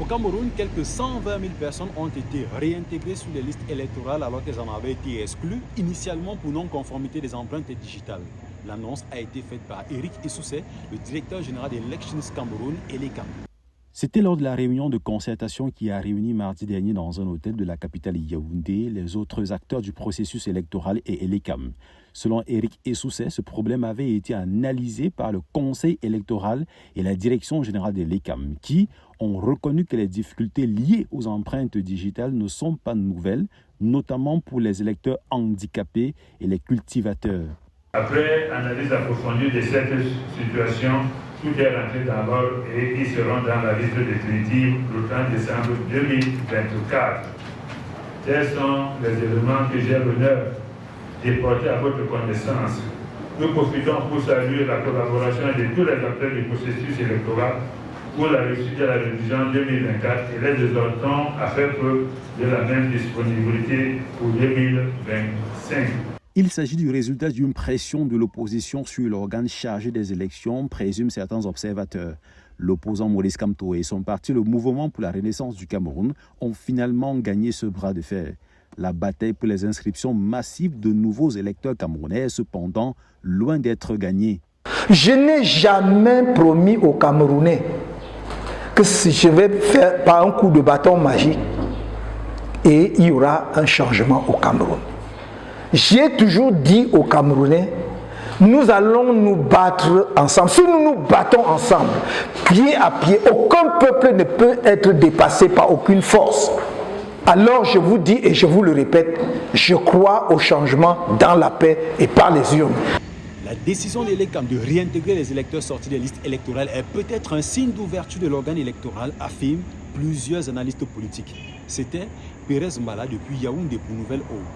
Au Cameroun, quelques 120 000 personnes ont été réintégrées sur les listes électorales alors qu'elles en avaient été exclues, initialement pour non-conformité des empreintes digitales. L'annonce a été faite par Eric Essousset, le directeur général d'Elections Cameroun et l'ECAM. C'était lors de la réunion de concertation qui a réuni mardi dernier dans un hôtel de la capitale Yaoundé les autres acteurs du processus électoral et l'ECAM. Selon Eric Essousset, ce problème avait été analysé par le Conseil électoral et la direction générale de l'ECAM qui ont reconnu que les difficultés liées aux empreintes digitales ne sont pas nouvelles, notamment pour les électeurs handicapés et les cultivateurs. Après analyse approfondie de cette situation, tout est rentré dans l'ordre et ils seront dans la liste définitive le 30 décembre 2024. Tels sont les éléments que j'ai l'honneur de porter à votre connaissance. Nous profitons pour saluer la collaboration de tous les acteurs du processus électoral pour la réussite de la révision 2024 et les exhortons à faire preuve de la même disponibilité pour 2025. Il s'agit du résultat d'une pression de l'opposition sur l'organe chargé des élections, présument certains observateurs. L'opposant Maurice Kamto et son parti, le Mouvement pour la Renaissance du Cameroun, ont finalement gagné ce bras de fer. La bataille pour les inscriptions massives de nouveaux électeurs camerounais est cependant loin d'être gagnée. Je n'ai jamais promis aux Camerounais que je vais faire par un coup de bâton magique et il y aura un changement au Cameroun. J'ai toujours dit aux Camerounais, nous allons nous battre ensemble. Si nous nous battons ensemble, pied à pied, aucun peuple ne peut être dépassé par aucune force. Alors je vous dis et je vous le répète, je crois au changement dans la paix et par les urnes. La décision de l'ECAM de réintégrer les électeurs sortis des listes électorales est peut-être un signe d'ouverture de l'organe électoral, affirment plusieurs analystes politiques. C'était Pérez Mbala depuis Yaoundé pour Nouvelle Aube.